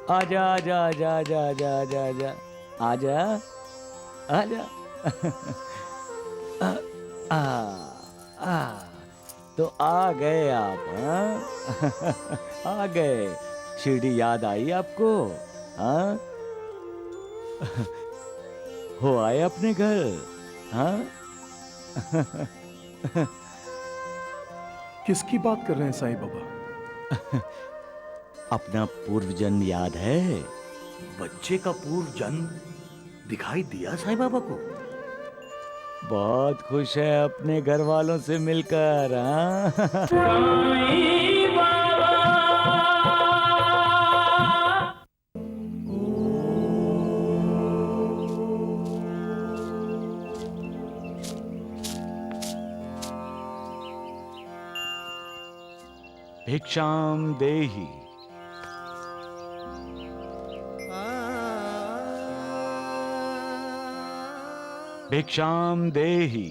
आजा आजा आजा आजा आजा आजा आजा आजा आजा। आ, आ, तो आ गए आप, हाँ? आ गए। शिरडी याद आई आपको? हाँ? हो आए अपने घर? हाँ? किसकी बात कर रहे हैं साईं बाबा? अपना पूर्व जन्म याद है? बच्चे का पूर्व जन्म दिखाई दिया साईं बाबा को? बहुत खुश है अपने घर वालों से मिलकर, हाँ? भिक्षाम देहि। भिक्षाम देहि।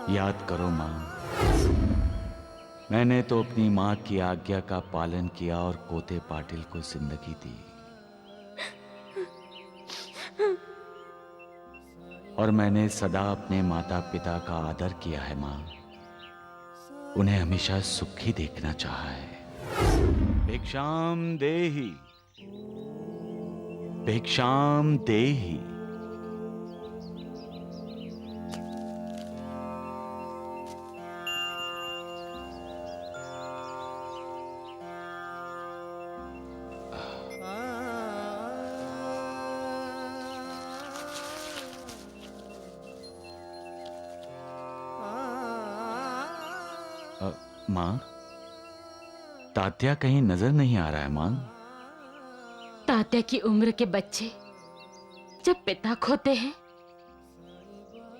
याद करो मां, मैंने तो अपनी मां की आज्ञा का पालन किया और कोते पाटिल को जिंदगी दी। और मैंने सदा अपने माता पिता का आदर किया है मां, उन्हें हमेशा सुखी देखना चाहा है। भिक्षाम देहि। भिक्षाम देहि। मां, तात्या कहीं नजर नहीं आ रहा है मां। तात्या की उम्र के बच्चे जब पिता खोते हैं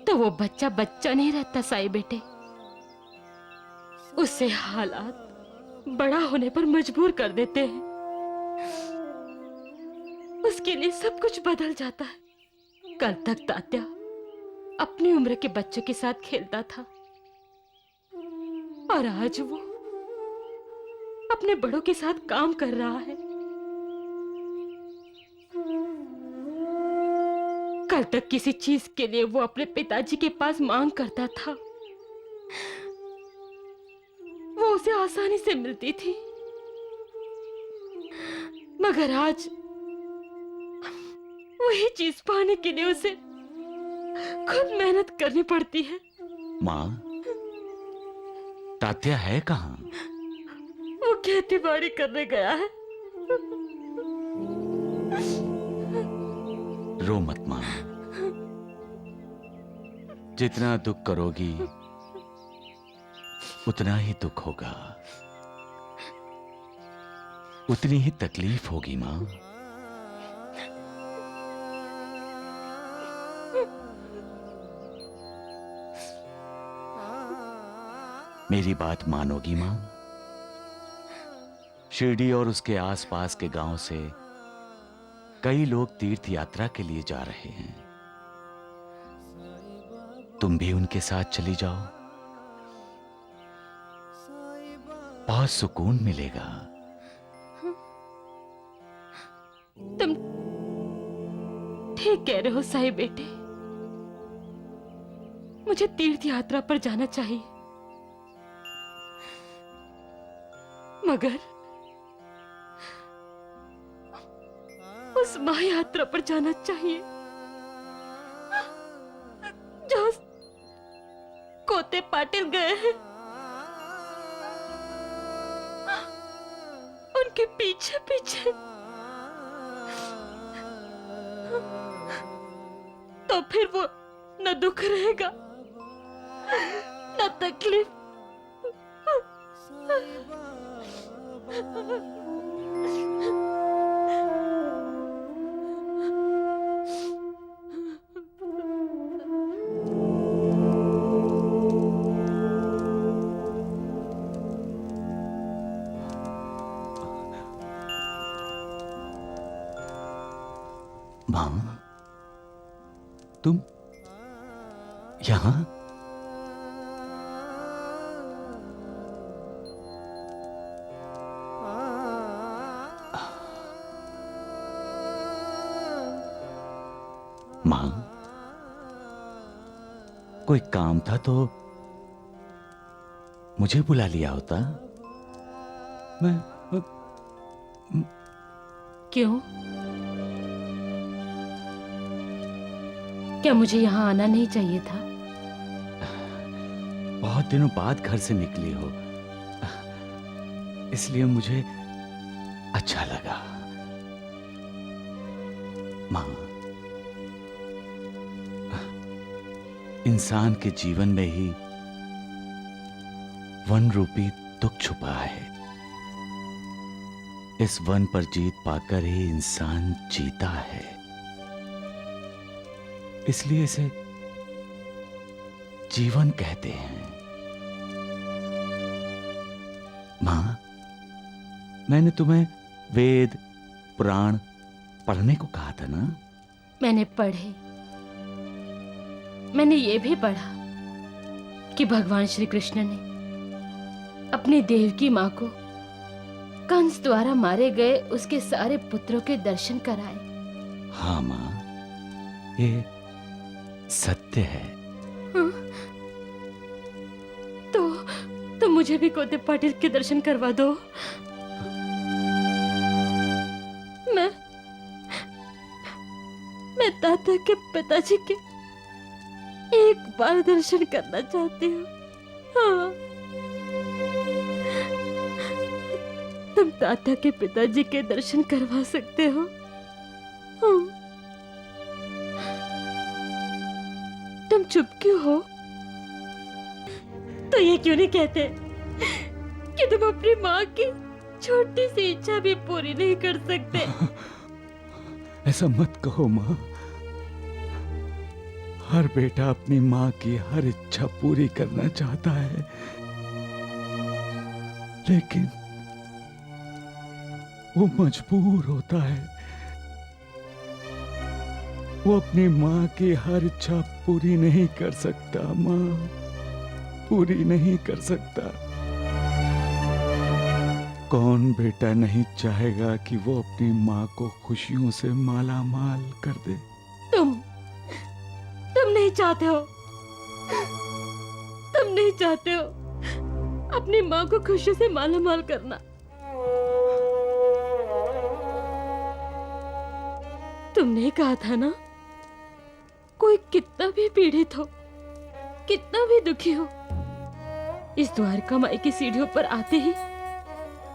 तो वो बच्चा बच्चा नहीं रहता साईं बेटे, उसे हालात बड़ा होने पर मजबूर कर देते हैं। उसके लिए सब कुछ बदल जाता है। कल तक तात्या अपनी उम्र के बच्चों के साथ खेलता था और आज वो अपने बड़ों के साथ काम कर रहा है। कल तक किसी चीज के लिए वो अपने पिताजी के पास मांग करता था, वो उसे आसानी से मिलती थी, मगर आज वही चीज पाने के लिए उसे खुद मेहनत करनी पड़ती है। मां, तात्या है कहां? वो खेती बाड़ी करने गया है। रो मत मां, जितना दुख करोगी उतना ही दुख होगा, उतनी ही तकलीफ होगी मां। मेरी बात मानोगी मां? शिरडी और उसके आसपास के गांव से कई लोग तीर्थ यात्रा के लिए जा रहे हैं, तुम भी उनके साथ चली जाओ, बहुत सुकून मिलेगा। तुम ठीक कह रहे हो साईं बेटे, मुझे तीर्थ यात्रा पर जाना चाहिए, मगर उस महायात्रा पर जाना चाहिए जो कोते पाटिल गए हैं। उनके पीछे पीछे तो फिर वो न दुख रहेगा न तकलीफ। मां, तुम यहां? मां, कोई काम था तो मुझे बुला लिया होता। मैं क्यों? क्या मुझे यहाँ आना नहीं चाहिए था? बहुत दिनों बाद घर से निकली हो, इसलिए मुझे अच्छा लगा। मां, इंसान के जीवन में ही वन रूपी दुख छुपा है। इस वन पर जीत पाकर ही इंसान जीता है। इसलिए इसे जीवन कहते हैं। मां, मैंने तुम्हें वेद पुराण पढ़ने को कहा था ना? मैंने पढ़े। मैंने ये भी पढ़ा कि भगवान श्री कृष्ण ने अपनी देवकी मां को कंस द्वारा मारे गए उसके सारे पुत्रों के दर्शन कराए। हाँ मां, ये सत्य है। हाँ? तो मुझे भी कोते पाटिल के दर्शन करवा दो। मैं ताता के पिताजी के एक बार दर्शन करना चाहती हूँ। हाँ। तुम ताता के पिताजी के दर्शन करवा सकते हो? हाँ। तुम चुप क्यों हो? तो ये क्यों नहीं कहते कि तुम अपनी माँ की छोटी सी इच्छा भी पूरी नहीं कर सकते? ऐसा मत कहो मां। हर बेटा अपनी मां की हर इच्छा पूरी करना चाहता है, लेकिन वो मजबूर होता है। वो अपनी मां की हर इच्छा पूरी नहीं कर सकता। मां, पूरी नहीं कर सकता। कौन बेटा नहीं चाहेगा कि वो अपनी मां को खुशियों से माला माल कर दे? तुम नहीं चाहते हो। तुम नहीं चाहते हो अपनी माँ को खुशी से माला माल करना। तुमने कहा था ना, कोई कितना भी पीड़ित हो, कितना भी दुखी हो, इस द्वारका माई की सीढ़ियों पर आते ही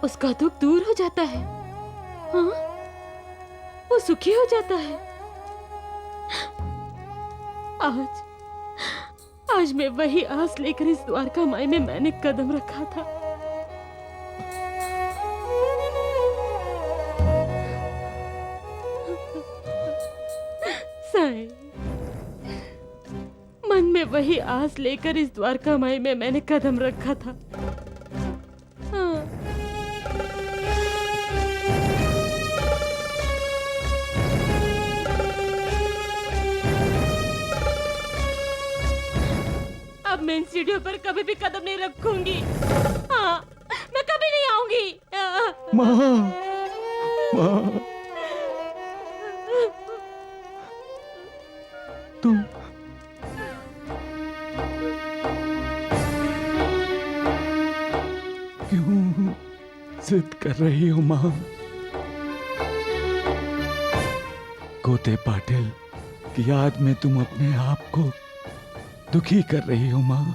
उसका दुख दूर हो जाता है। हाँ, वो सुखी हो जाता है। आज मैं वही आस लेकर इस द्वारका माई में मैंने कदम रखा था। साईं, मन में वही आस लेकर इस द्वारका माई में मैंने कदम रखा था। हाँ। अब मैं इन सीढ़ियों पर कभी भी कदम नहीं रखूंगी। हाँ, मैं कभी नहीं आऊंगी। मां, मां, तुम क्यों जिद कर रही हो मां? कोते पाटिल की याद में तुम अपने आप को दुखी कर रही हो मां।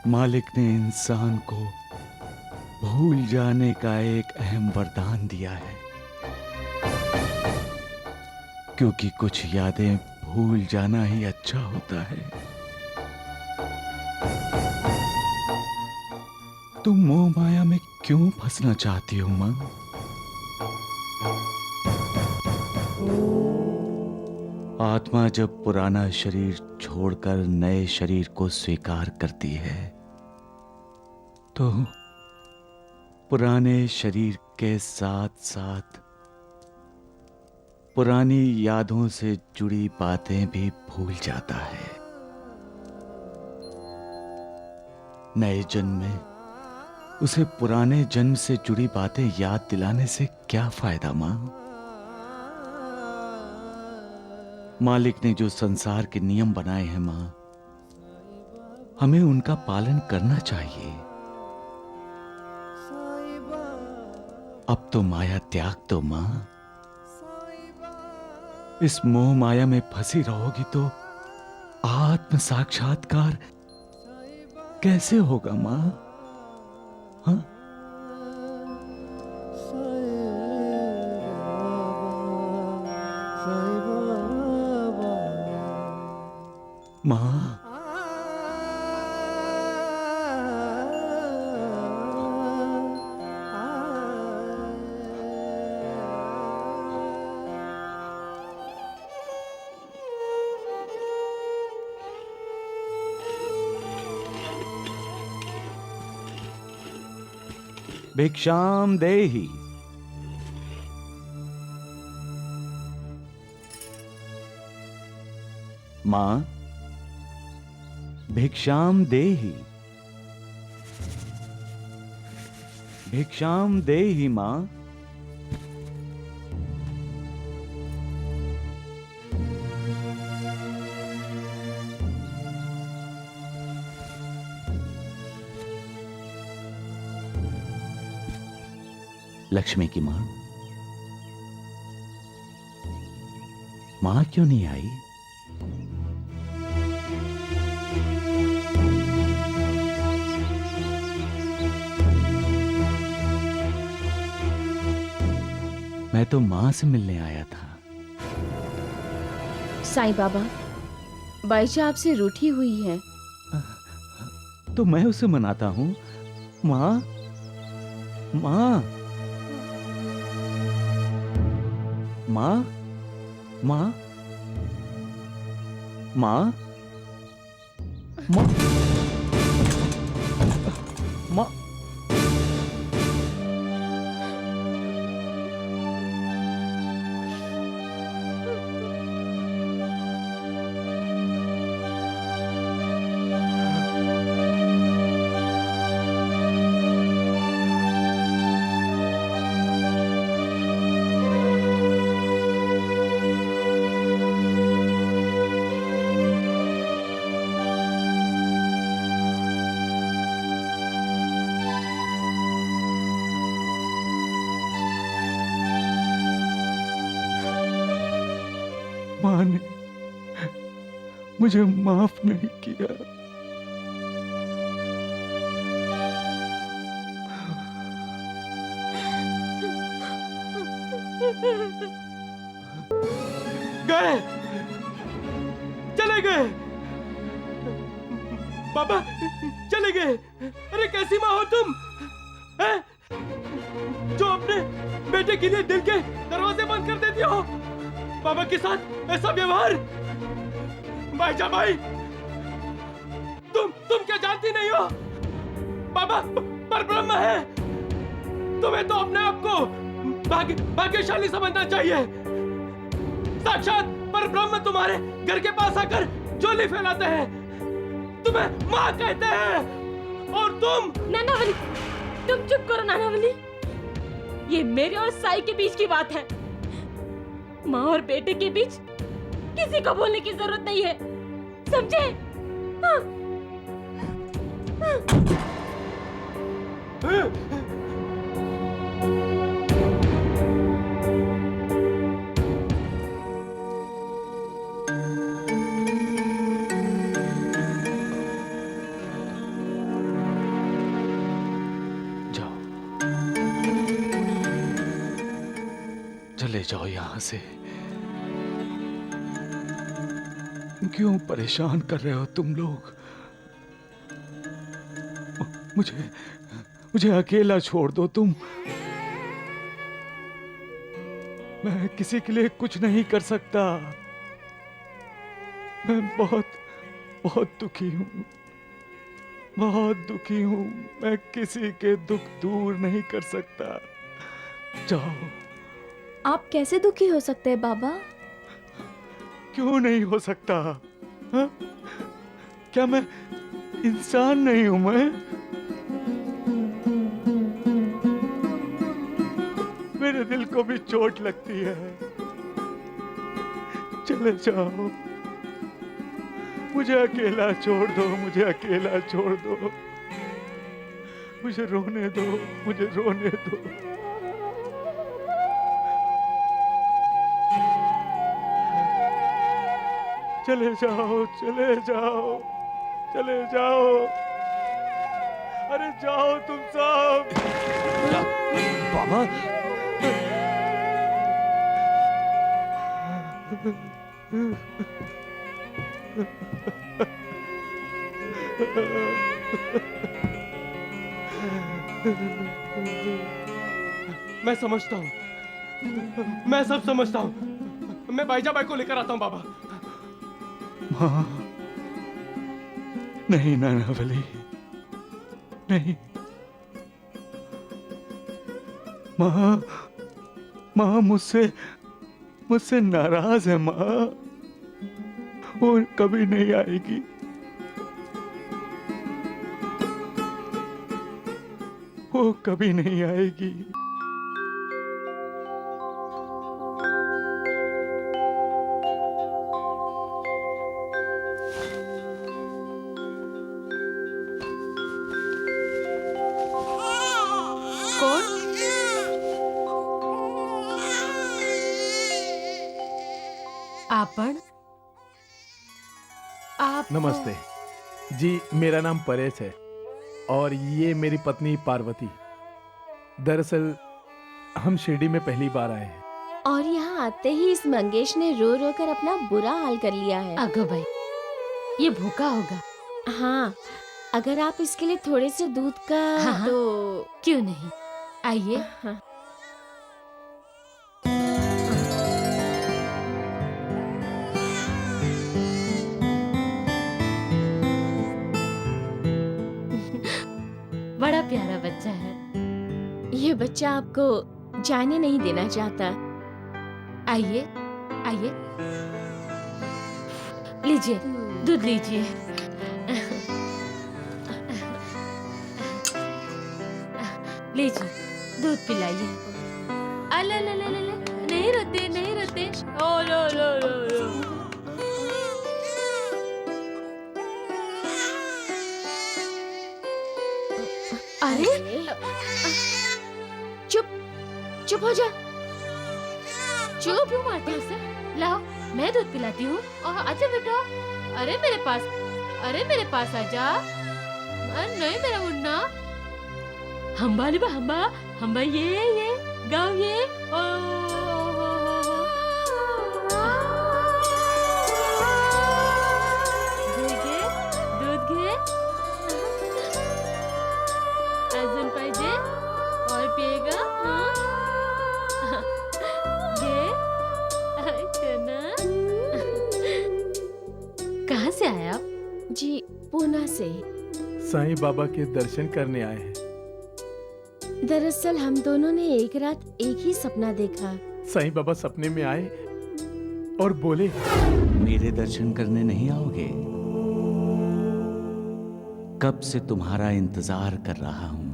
मालिक ने इंसान को भूल जाने का एक अहम वरदान दिया है, क्योंकि कुछ यादें भूल जाना ही अच्छा होता है। तुम मोह माया में क्यों फंसना चाहती हो मां? आत्मा जब पुराना शरीर छोड़कर नए शरीर को स्वीकार करती है, तो पुराने शरीर के साथ साथ पुरानी यादों से जुड़ी बातें भी भूल जाता है। नए जन्म में उसे पुराने जन्म से जुड़ी बातें याद दिलाने से क्या फायदा मां? मालिक ने जो संसार के नियम बनाए हैं मां, हमें उनका पालन करना चाहिए। अब तो माया त्याग दो मां। इस मोह माया में फंसी रहोगी तो आत्म साक्षात्कार कैसे होगा मां? हाँ? मां, भिक्षाम देहि। मां, भिक्षाम देहि। भिक्षाम देहि मां। लक्ष्मी की मां, मां क्यों नहीं आई? मैं तो मां से मिलने आया था। साईं बाबा, बाईजा आपसे रूठी हुई है। तो मैं उसे मनाता हूं। मां, मां, मां, मां, मां, मां, मां। मां ने मुझे माफ नहीं किया। गए, चले गए बाबा, चले गए। अरे कैसी माँ हो तुम, हैं? जो अपने बेटे के लिए दिल के दरवाजे बंद कर देती हो। बाबा के साथ ऐसा व्यवहार। भाईजा भाई, तुम क्या जानती नहीं हो? बाबा परब्रह्म है। तुम्हें तो अपने आप को भाग्यशाली समझना चाहिए। साक्षात परब्रह्म तुम्हारे घर के पास आकर झोली फैलाते हैं, तुम्हें माँ कहते हैं, और तुम। नानावली, तुम चुप करो नानावली। ये मेरे और साई के बीच की बात है। माँ और बेटे के बीच किसी को बोलने की जरूरत नहीं है, समझे? हाँ। चले जाओ यहां से। क्यों परेशान कर रहे हो तुम लोग? मुझे अकेला छोड़ दो तुम। मैं किसी के लिए कुछ नहीं कर सकता। मैं बहुत दुखी हूं, बहुत दुखी हूं। मैं किसी के दुख दूर नहीं कर सकता। जाओ। आप कैसे दुखी हो सकते हैं बाबा? क्यों नहीं हो सकता? हा? क्या मैं इंसान नहीं हूं? मैं मेरे दिल को भी चोट लगती है चले जाओ, मुझे अकेला छोड़ दो, मुझे अकेला छोड़ दो, मुझे रोने दो, मुझे रोने दो। चले जाओ, चले जाओ, चले जाओ, अरे जाओ तुम सब। बाबा, मैं समझता हूँ, मैं सब समझता हूँ। मैं बाईजाबाई को लेकर आता हूँ बाबा। माँ, नहीं नानावली, नहीं। माँ, माँ मुझसे नाराज है माँ, वो कभी नहीं आएगी। वो कभी नहीं आएगी। कौन? आपण? आप? नमस्ते जी, मेरा नाम परेश है और ये मेरी पत्नी पार्वती। दरअसल हम शिरडी में पहली बार आए हैं। और यहाँ आते ही इस मंगेश ने रो रो कर अपना बुरा हाल कर लिया है। अगो भाई, ये भूखा होगा। हाँ, अगर आप इसके लिए थोड़े से दूध का हाँ, तो क्यों नहीं, आइए। हाँ। बड़ा प्यारा बच्चा है। ये बच्चा आपको जाने नहीं देना चाहता। आइए, आइए, लीजिए, दूध लीजिए। लीजिए, दूध पिलाइए। अले ले ले ले ले, नहीं रोते, नहीं रोते। ओ लो लो लो लो। अरे, चुप चुप हो जा। चुप क्यों मारती हो उसे? लाओ, मैं दूध पिलाती हूँ। और आजा बेटा, अरे मेरे पास, अरे मेरे पास आजा। अरे नहीं मेरा मुन्ना। हम्बा लिबा हम्बा, हम्बा ये गाओ ये। ओ दूध घे, अजून पाहिजे और पिएगा? हाँ घे। अच्छा ना। कहाँ से आए आप? जी, पूना से। साईं बाबा के दर्शन करने आए हैं। दरअसल हम दोनों ने एक रात एक ही सपना देखा। साईं बाबा सपने में आए और बोले, मेरे दर्शन करने नहीं आओगे? कब से तुम्हारा इंतजार कर रहा हूं।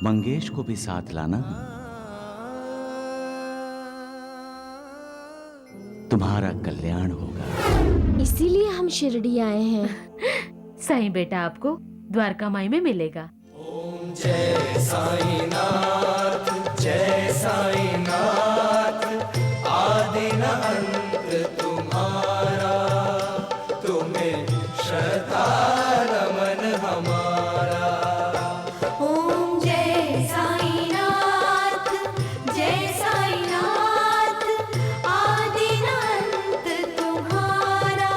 मंगेश को भी साथ लाना, तुम्हारा कल्याण होगा। इसीलिए हम शिरडी आए हैं। साईं बेटा आपको द्वारका माई में मिलेगा। जय साईनाथ, जय साईनाथ, आदि न अंत तुम्हारा, तुम्हें श्रद्धा नमन हमारा। ओम जय साईनाथ, जय साईनाथ, आदि न अंत तुम्हारा,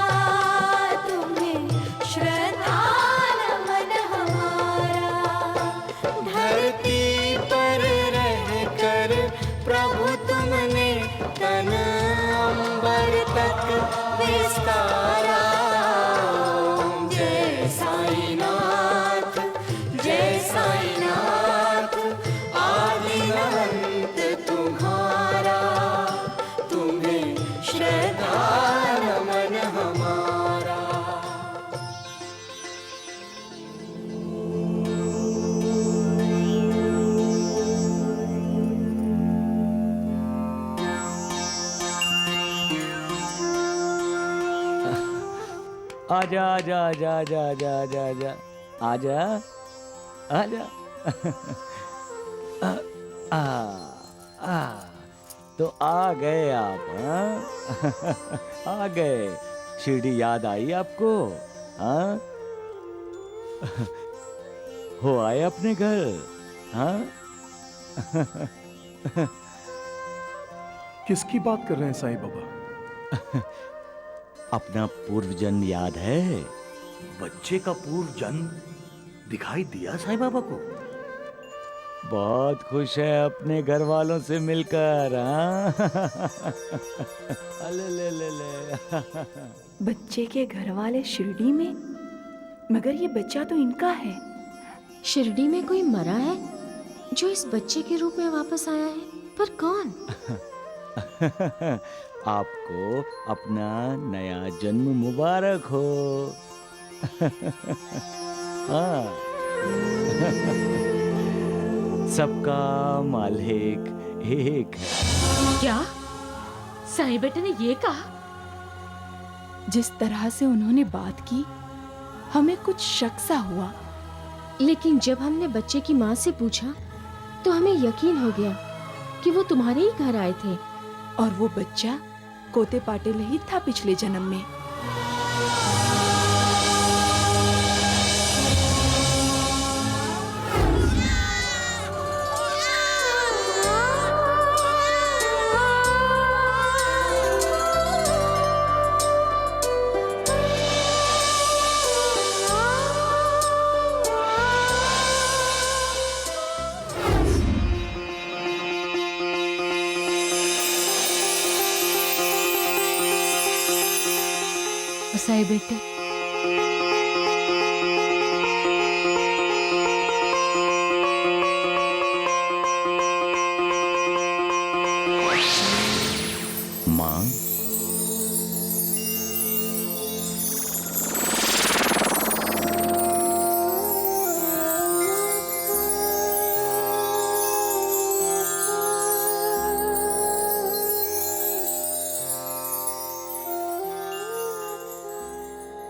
तुम्हें श्रद्धा नमन हमारा। धरती पर रहकर आजा आजा आजा आजा आजा आजा आजा आजा आजा आ, आ, तो आ गए आप, हाँ? आ गए। शिरडी याद आई आपको, हाँ? हो आए अपने घर, हाँ? किसकी बात कर रहे हैं साईं बाबा? अपना पूर्व जन्म याद है? बच्चे का पूर्व जन्म दिखाई दिया साईं बाबा को? बहुत खुश है अपने घर वालों से मिलकर, हाँ? ले ले ले ले। बच्चे के घर वाले शिरडी में, मगर ये बच्चा तो इनका है। शिरडी में कोई मरा है जो इस बच्चे के रूप में वापस आया है, पर कौन? आपको अपना नया जन्म मुबारक हो। हाँ। सबका मालिक एक है। क्या साईं बेटे ने ये कहा? जिस तरह से उन्होंने बात की, हमें कुछ शक सा हुआ। लेकिन जब हमने बच्चे की माँ से पूछा तो हमें यकीन हो गया कि वो तुम्हारे ही घर आए थे। और वो बच्चा कोते पाटिल ही था पिछले जन्म में। साईं बेटे, माँ,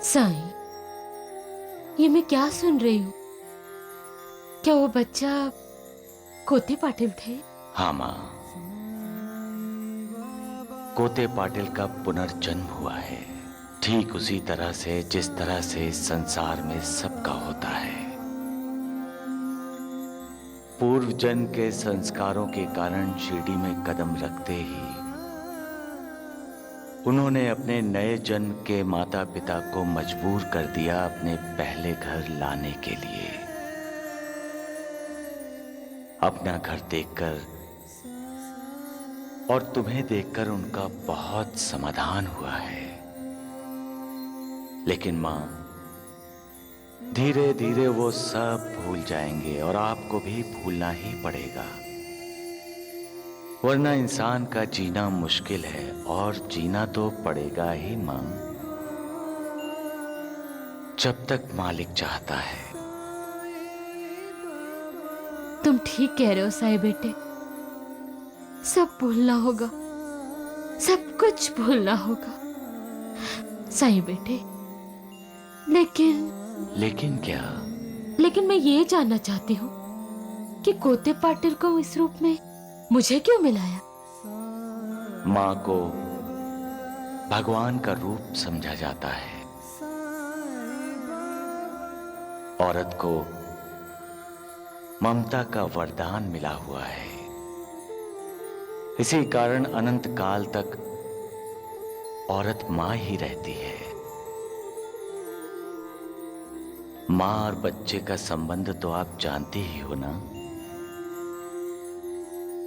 साईं, ये मैं क्या सुन रही हूँ? क्या वो बच्चा कोते पाटिल थे? हाँ माँ, कोते पाटिल का पुनर्जन्म हुआ है, ठीक उसी तरह से जिस तरह से संसार में सबका होता है। पूर्व जन्म के संस्कारों के कारण शिरडी में कदम रखते ही उन्होंने अपने नए जन्म के माता पिता को मजबूर कर दिया अपने पहले घर लाने के लिए। अपना घर देखकर और तुम्हें देखकर उनका बहुत समाधान हुआ है। लेकिन मां, धीरे धीरे वो सब भूल जाएंगे और आपको भी भूलना ही पड़ेगा, वरना इंसान का जीना मुश्किल है और जीना तो पड़ेगा ही मां, जब तक मालिक चाहता है। तुम ठीक कह रहे हो साईं बेटे, सब भूलना होगा, सब कुछ भूलना होगा साईं बेटे। लेकिन क्या? लेकिन मैं ये जानना चाहती हूँ कि कोते पाटिल को इस रूप में मुझे क्यों मिलाया? मां को भगवान का रूप समझा जाता है। औरत को ममता का वरदान मिला हुआ है। इसी कारण अनंत काल तक औरत मां ही रहती है। मां और बच्चे का संबंध तो आप जानती ही हो ना?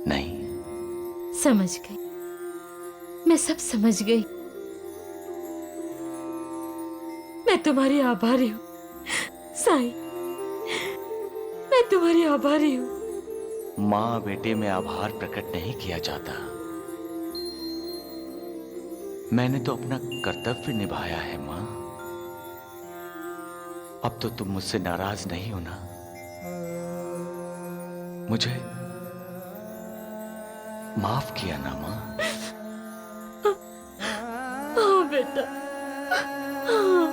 नहीं? समझ गई, मैं सब समझ गई। मैं तुम्हारी आभारी हूँ साईं, मैं तुम्हारी आभारी हूँ। मां बेटे में आभार प्रकट नहीं किया जाता। मैंने तो अपना कर्तव्य निभाया है मां। अब तो तुम मुझसे नाराज नहीं हो ना? मुझे माफ किया ना मां? हाँ बेटा, हाँ।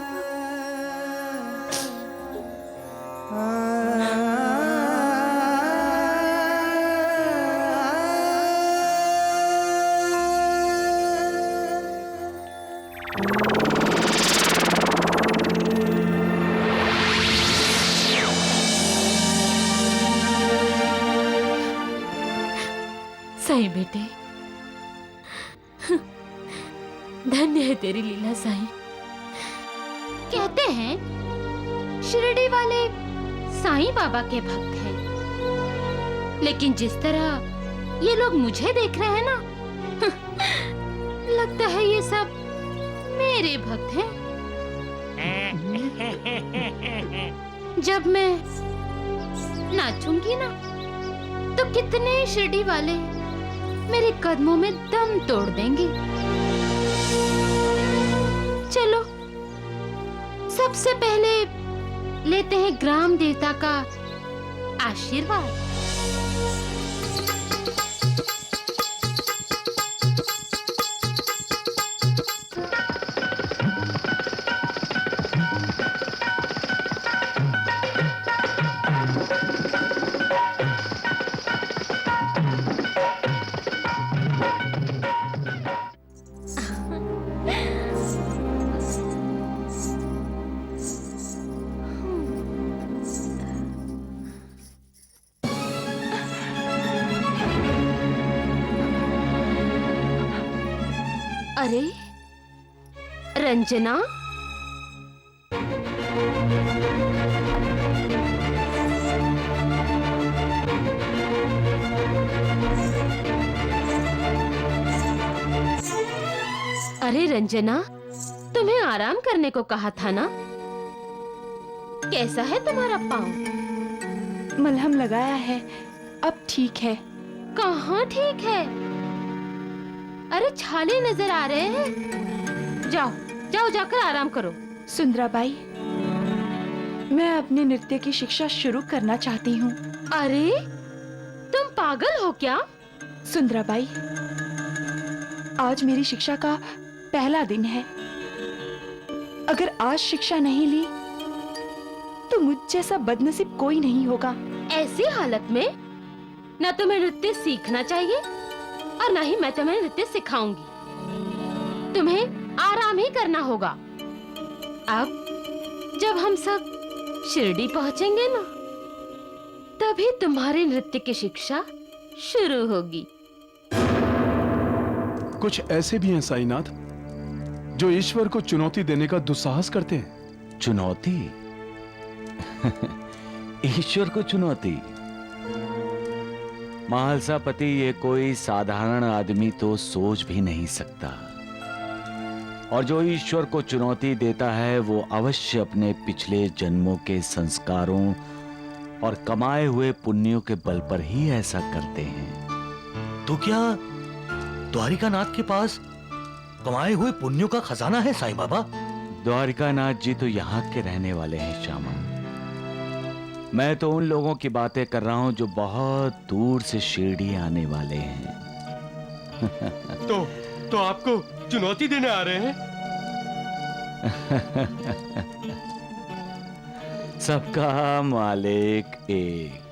नहीं बेटे, धन्य है तेरी लीला साईं। कहते हैं शिरडी वाले साईं बाबा के भक्त हैं, लेकिन जिस तरह ये लोग मुझे देख रहे हैं ना, लगता है ये सब मेरे भक्त हैं। जब मैं नाचूंगी ना, तो कितने शिरडी वाले मेरे कदमों में दम तोड़ देंगे। चलो सबसे पहले लेते हैं ग्राम देवता का आशीर्वाद। अरे रंजना, अरे रंजना, तुम्हें आराम करने को कहा था ना? कैसा है तुम्हारा पाँव? मलहम लगाया है, अब ठीक है। कहाँ ठीक है? अरे छाले नजर आ रहे हैं। जाओ जाओ, जाकर आराम करो। सुंदराबाई, मैं अपने नृत्य की शिक्षा शुरू करना चाहती हूँ। अरे तुम पागल हो क्या? सुंदराबाई, आज मेरी शिक्षा का पहला दिन है। अगर आज शिक्षा नहीं ली तो मुझ जैसा बदनसीब कोई नहीं होगा। ऐसी हालत में न तुम्हें नृत्य सीखना चाहिए और न ही मैं तुम्हें नृत्य सिखाऊंगी। तुम्हें आराम ही करना होगा। अब जब हम सब शिरडी पहुंचेंगे ना, तभी तुम्हारे नृत्य की शिक्षा शुरू होगी। कुछ ऐसे भी हैं साईनाथ जो ईश्वर को चुनौती देने का दुस्साहस करते हैं। चुनौती? ईश्वर को चुनौती? महालसापति, ये कोई साधारण आदमी तो सोच भी नहीं सकता। और जो ईश्वर को चुनौती देता है वो अवश्य अपने पिछले जन्मों के संस्कारों और कमाए हुए पुण्यों के बल पर ही ऐसा करते हैं। तो क्या द्वारिकानाथ के पास कमाए हुए पुण्यों का खजाना है साईं बाबा? द्वारिकानाथ जी तो यहाँ के रहने वाले हैं श्यामा। मैं तो उन लोगों की बातें कर रहा हूँ जो बहुत दूर से शिरडी आने वाले हैं। तो आपको चुनौती देने आ रहे हैं? सबका मालिक एक।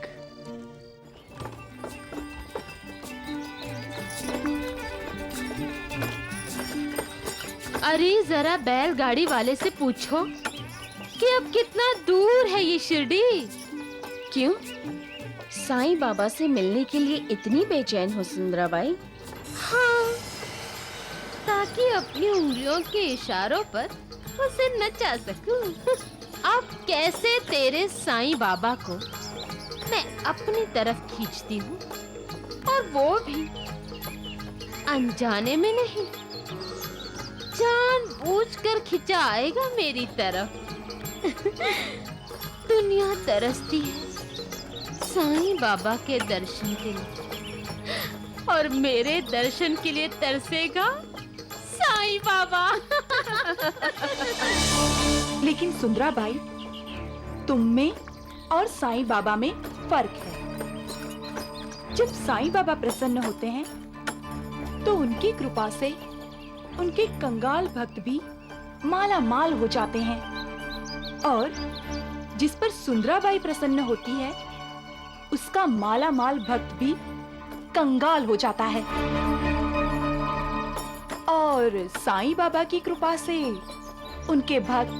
अरे जरा बैलगाड़ी वाले से पूछो कि अब कितना दूर है ये शिरडी। क्यों? साईं बाबा से मिलने के लिए इतनी बेचैन हो सुंदराबाई? हाँ, ताकि अपनी उंगलियों के इशारों पर उसे नचा सकूं। अब कैसे तेरे साईं बाबा को मैं अपनी तरफ खींचती हूँ, और वो भी अनजाने में नहीं, जानबूझकर खिंचा आएगा मेरी तरफ। दुनिया तरसती है साईं बाबा के दर्शन के लिए, और मेरे दर्शन के लिए तरसेगा साईं बाबा। लेकिन सुंदराबाई, तुम में और साईं बाबा में फर्क है। जब साईं बाबा प्रसन्न होते हैं तो उनकी कृपा से उनके कंगाल भक्त भी माला माल हो जाते हैं, और जिस पर सुंदराबाई प्रसन्न होती है उसका माला माल भक्त भी कंगाल हो जाता है। और साईं बाबा की कृपा से उनके भक्त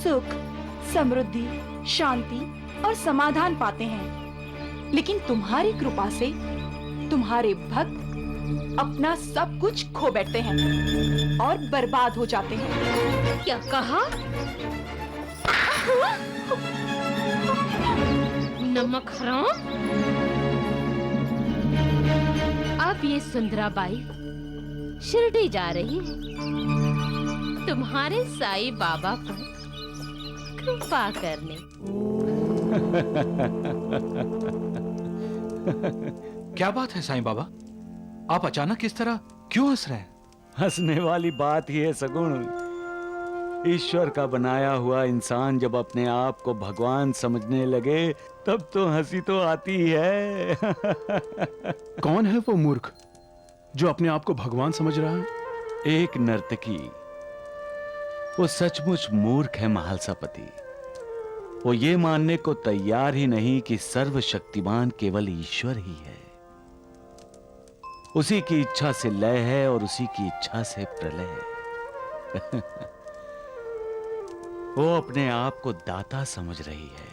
सुख, समृद्धि, शांति और समाधान पाते हैं। लेकिन तुम्हारी कृपा से तुम्हारे भक्त अपना सब कुछ खो बैठते हैं और बर्बाद हो जाते हैं। क्या कहा? नमक हराम। अब ये सुंदराबाई शिरडी जा रही है तुम्हारे साईं बाबा पर कृपा करने। क्या बात है साईं बाबा, आप अचानक इस तरह क्यों हंस रहे हैं? हंसने वाली बात ही है सगुण। ईश्वर का बनाया हुआ इंसान जब अपने आप को भगवान समझने लगे तब तो हंसी तो आती है। कौन है वो मूर्ख जो अपने आप को भगवान समझ रहा है? एक नर्तकी। वो सचमुच मूर्ख है महालसापति। वो ये मानने को तैयार ही नहीं कि सर्वशक्तिमान केवल ईश्वर ही है। उसी की इच्छा से लय है और उसी की इच्छा से प्रलय है। वो अपने आप को दाता समझ रही है,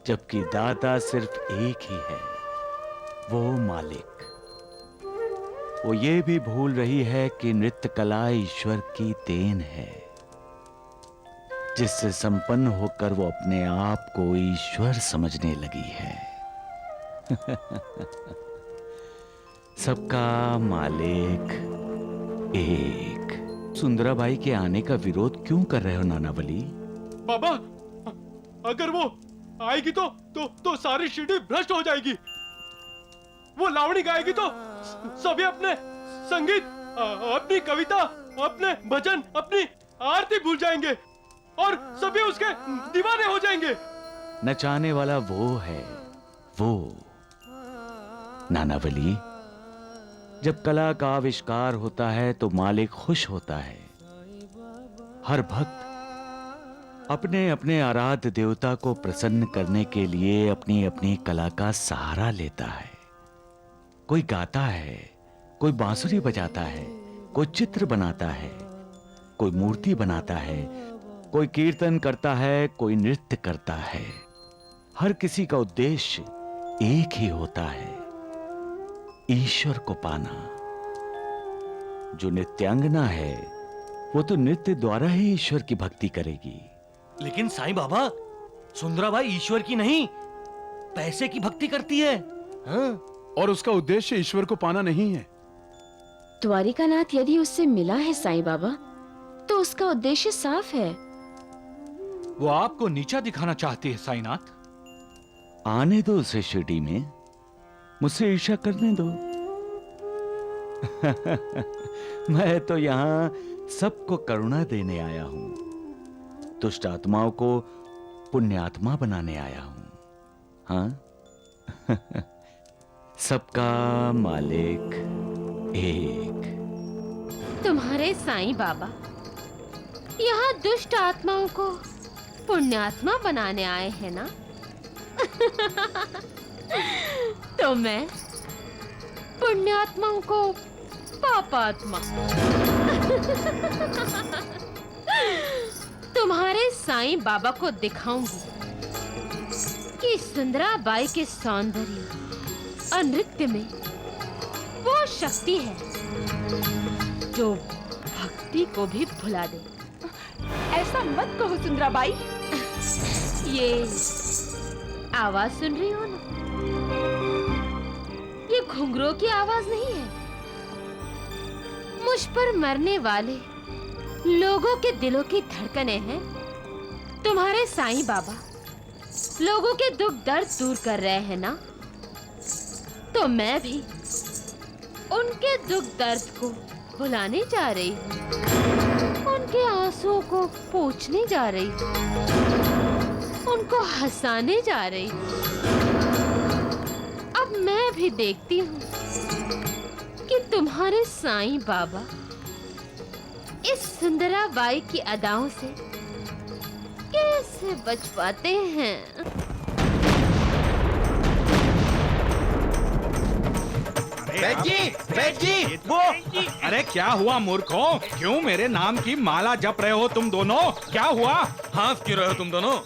जबकि दाता सिर्फ एक ही है, वो मालिक। वो ये भी भूल रही है कि नृत्य कला ईश्वर की देन है, जिससे संपन्न होकर वो अपने आप को ईश्वर समझने लगी है। सबका मालिक एक। सुंदराबाई के आने का विरोध क्यों कर रहे हो नानावली? बाबा, अगर वो आएगी तो सारी शिरडी भ्रष्ट हो जाएगी। वो लावणी गाएगी तो सभी अपने संगीत, अपनी कविता, अपने भजन, अपनी आरती भूल जाएंगे और सभी उसके दीवाने हो जाएंगे। नचाने वाला वो है, वो। नानावली, जब कला का आविष्कार होता है तो मालिक खुश होता है। हर भक्त अपने अपने आराध्य देवता को प्रसन्न करने के लिए अपनी अपनी कला का सहारा लेता है। कोई गाता है, कोई बांसुरी बजाता है, कोई चित्र बनाता है, कोई मूर्ति बनाता है, कोई कीर्तन करता है, कोई नृत्य करता है। हर किसी का उद्देश्य एक ही होता है, ईश्वर को पाना। जो नृत्यांगना है वो तो नृत्य द्वारा ही ईश्वर की भक्ति करेगी। लेकिन साईं बाबा, सुंदराबाई ईश्वर की नहीं, पैसे की भक्ति करती है। हाँ? और उसका उद्देश्य ईश्वर को पाना नहीं है। द्वारिकानाथ यदि उससे मिला है साईं बाबा, तो उसका उद्देश्य साफ है। वो आपको नीचा दिखाना चाहती है साईनाथ। आने दो उसे शिरडी में, मुझसे ईर्ष्या करने दो। मैं तो यहां सबको करुणा देने आया हूं, दुष्ट आत्माओं को पुण्यात्मा बनाने आया हूं। हाँ? सबका मालिक एक। तुम्हारे साईं बाबा यहाँ दुष्ट आत्माओं को पुण्यात्मा बनाने आए हैं ना? तो मैं पुण्यात्माओं को पापात्मा। तुम्हारे साईं बाबा को दिखाऊंगी कि सुंदराबाई के सौंदर्य और नृत्य में वो शक्ति है जो भक्ति को भी भुला दे। ऐसा मत कहो सुंदराबाई। ये आवाज सुन रही हो ना? ये घुंघरू की आवाज नहीं है। मुझ पर मरने वाले लोगों के दिलों की धड़कनें हैं। तुम्हारे साईं बाबा लोगों के दुख दर्द दूर कर रहे हैं ना? तो मैं भी उनके दुख दर्द को भुलाने जा रही हूँ। उनके आंसुओं को पोंछने जा रही हूँ, उनको हंसाने जा रही हूँ। अब मैं भी देखती हूँ कि तुम्हारे साईं बाबा इस सुंदराबाई की अदाओं से कैसे बच पाते हैं। बैठ जी, वो अरे क्या हुआ मूर्खों? क्यों मेरे नाम की माला जप रहे हो तुम दोनों? क्या हुआ? हंस क्यों रहे हो तुम दोनों?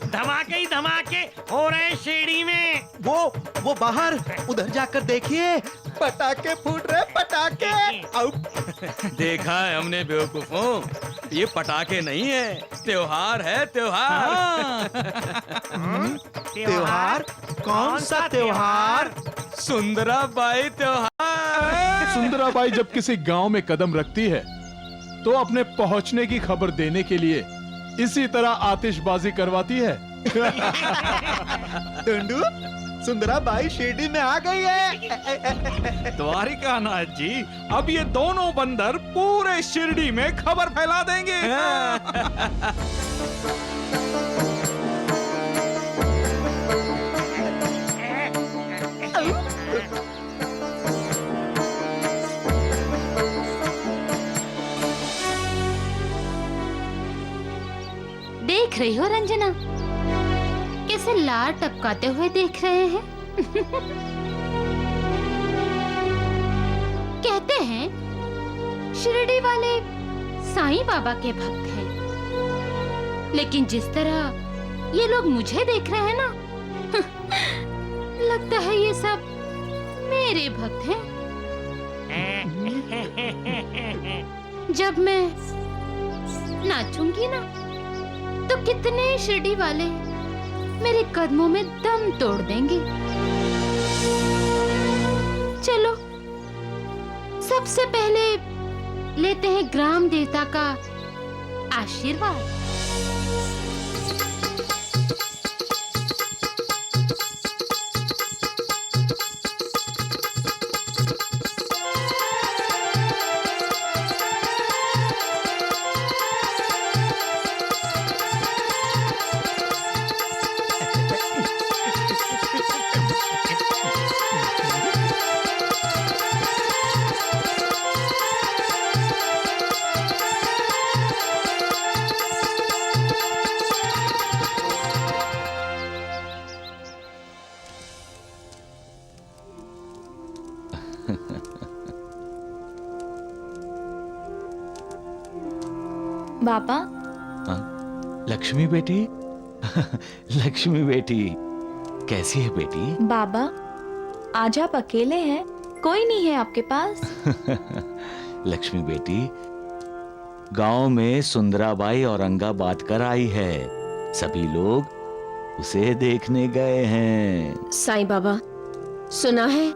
धमाके ही धमाके हो रहे हैं शिरडी में। वो बाहर उधर जाकर देखिए, पटाखे फूट रहे, पटाखे। देखा है हमने बेवकूफों, ये पटाखे नहीं है, त्योहार है, त्योहार। त्योहार? कौन सा त्योहार? सुंदराबाई त्योहार। सुंदराबाई जब किसी गांव में कदम रखती है तो अपने पहुंचने की खबर देने के लिए इसी तरह आतिशबाजी करवाती है। टुंडू, सुंदराबाई शिरडी में आ गई है। द्वारिकानाथ जी, अब ये दोनों बंदर पूरे शिरडी में खबर फैला देंगे। देख रही हो रंजना, कैसे लार टपकाते हुए देख रहे हैं। कहते हैं शिरडी वाले साईं बाबा के भक्त हैं, लेकिन जिस तरह ये लोग मुझे देख रहे हैं ना, लगता है ये सब मेरे भक्त हैं। जब मैं नाचूंगी ना, तो कितने शिरडी वाले मेरे कदमों में दम तोड़ देंगे। चलो, सबसे पहले लेते हैं ग्राम देवता का आशीर्वाद। बाबा। लक्ष्मी बेटी। लक्ष्मी बेटी, कैसी है बेटी? बाबा, आज आप अकेले हैं, कोई नहीं है आपके पास? लक्ष्मी बेटी, गांव में सुंदराबाई औरंगाबाद कर आई है, सभी लोग उसे देखने गए हैं। साईं बाबा, सुना है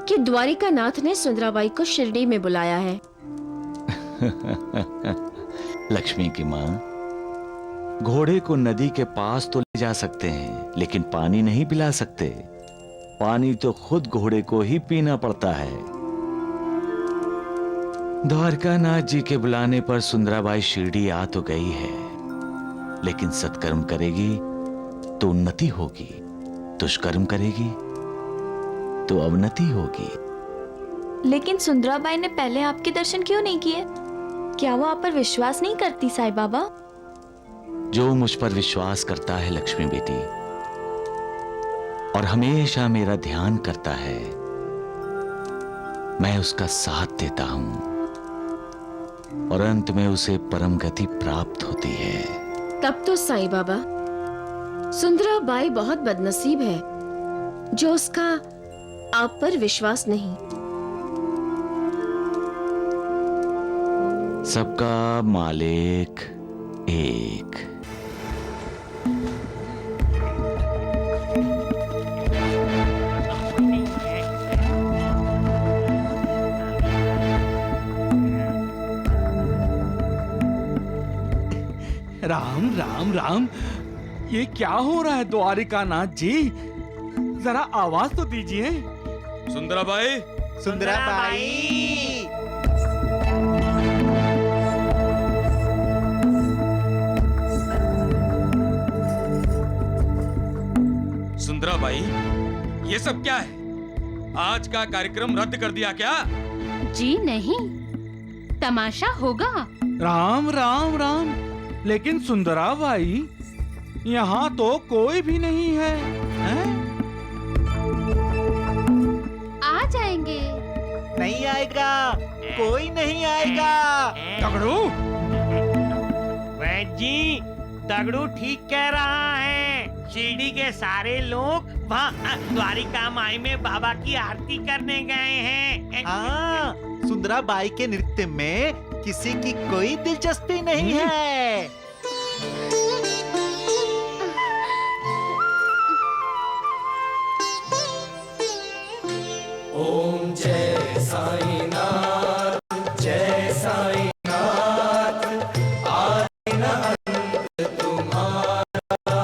कि द्वारिकानाथ ने सुंदराबाई को शिरडी में बुलाया है। लक्ष्मी की माँ, घोड़े को नदी के पास तो ले जा सकते हैं, लेकिन पानी नहीं पिला सकते। पानी तो खुद घोड़े को ही पीना पड़ता है। द्वारकानाथ जी के बुलाने पर सुंदराबाई शिरडी आ तो गई है, लेकिन सत्कर्म करेगी तो उन्नति होगी, दुष्कर्म करेगी तो अवनति होगी। लेकिन सुंदराबाई ने पहले आपके दर्शन क्यों नहीं किए? क्या वो आप पर विश्वास नहीं करती साईं बाबा? जो मुझ पर विश्वास करता है लक्ष्मी बेटी, और हमेशा मेरा ध्यान करता है, मैं उसका साथ देता हूं, और अंत में उसे परम गति प्राप्त होती है। तब तो साईं बाबा, सुंदराबाई बहुत बदनसीब है जो उसका आप पर विश्वास नहीं। सबका मालिक एक। राम राम राम, ये क्या हो रहा है द्वारिकानाथ जी? जरा आवाज तो दीजिए। सुंदराबाई, सुंदराबाई। सुंदराबाई, ये सब क्या है? आज का कार्यक्रम रद्द कर दिया क्या? जी नहीं, तमाशा होगा। राम राम राम, लेकिन सुंदराबाई, यहाँ तो कोई भी नहीं है, हैं? आ जाएंगे। नहीं आएगा, कोई नहीं आएगा। तगड़ू, वैद्य जी, तगड़ू ठीक कह रहा है। शिरडी के सारे लोग वहाँ द्वारिका माई में बाबा की आरती करने गए हैं। हाँ, सुंदरा बाई के नृत्य में किसी की कोई दिलचस्पी नहीं है। ओम जय साईनाथ, जय साईनाथ, आदि न अंत तुम्हारा,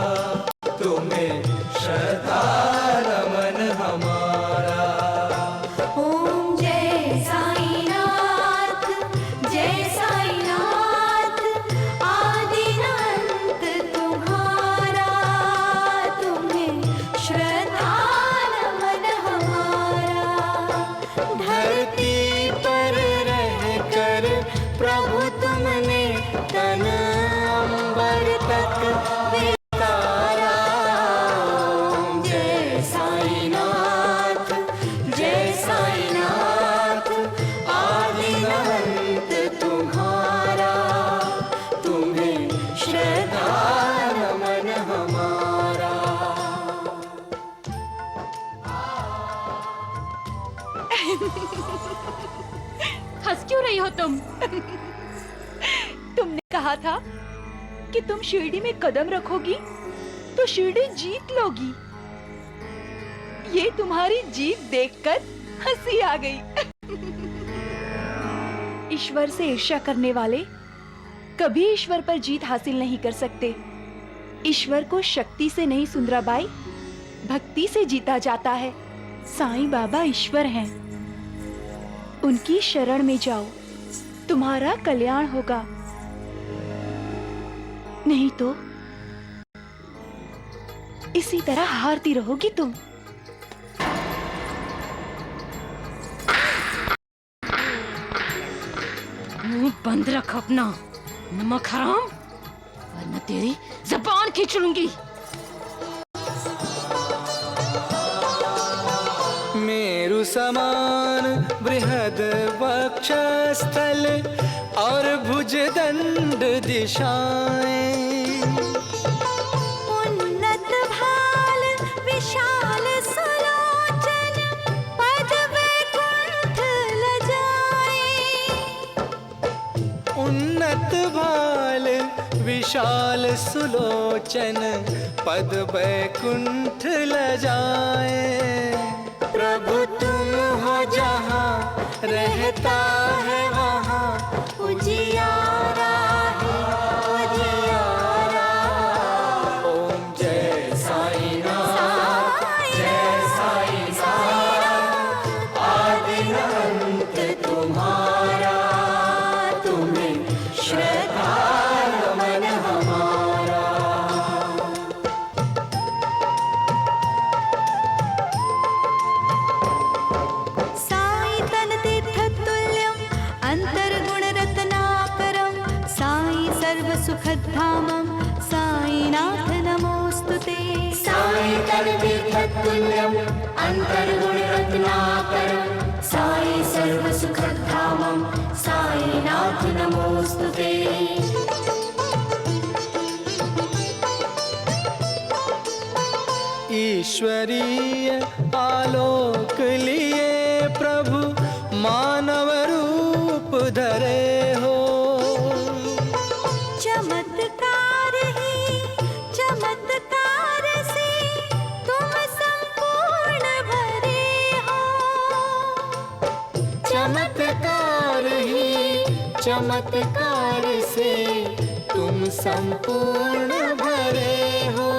तुम्हें श्रद्धा नमन हमारा। ओम जय साईनाथ, जय साईनाथ, आदि न अंत तुम्हारा, तुम्हें श्रद्धा नमन हमारा। धरती पर रहकर प्रभु तुमने तन अंबर तक विस्तारा। ओम जय साईनाथ, जय साईनाथ, आदि न अंत तुम्हारा, तुम्हें श्रद्धा नमन हमारा। हंस क्यों रही हो तुम? तुमने कहा था कि तुम शिरडी में कदम रखोगी तो शिरडी जीत लोगी। ये तुम्हारी जीत देखकर हंसी आ गई। ईश्वर से ईर्ष्या करने वाले कभी ईश्वर पर जीत हासिल नहीं कर सकते। ईश्वर को शक्ति से नहीं सुंदराबाई, भक्ति से जीता जाता है। साईं बाबा ईश्वर हैं, उनकी शरण में जाओ, तुम्हारा कल्याण होगा। नहीं तो इसी तरह हारती रहोगी तुम। मुंह बंद रख अपना, नमक हराम, वरना तेरी जबान खींच लूंगी। मेरु समान बृहद वक्षस्थल और भुजदंड दिशाएं, उन्नत भाल विशाल सुलोचन, पद वैकुंठ लजाए। उन्नत भाल विशाल सुलोचन, पद वैकुंठ लजाए। प्रभु तुम हो जहाँ, रहता है वहाँ उजियारा है, उजियारा। ओम जय साईनाथ, जय साईनाथ, आदि न अंत तुम्हारा, तुम्हें श्रद्धा नमन हमारा। साई तन तीर्थ तुल्यं अंतर्गुण रत्नाकरं, साई सर्व सुखधामं, साईनाथ नमोस्तुते। साई तन तीर्थ तुल्यं अंतर्गुण रत्नाकरं, साई सर्व सुखधामं, साईनाथ नमोस्तुते। ईश्वरीय आलोक लिए प्रभु मानव रूप धरे हो, चमत्कार ही चमत्कार से तुम संपूर्ण भरे हो। चमत्कार ही चमत्कार से तुम संपूर्ण भरे हो।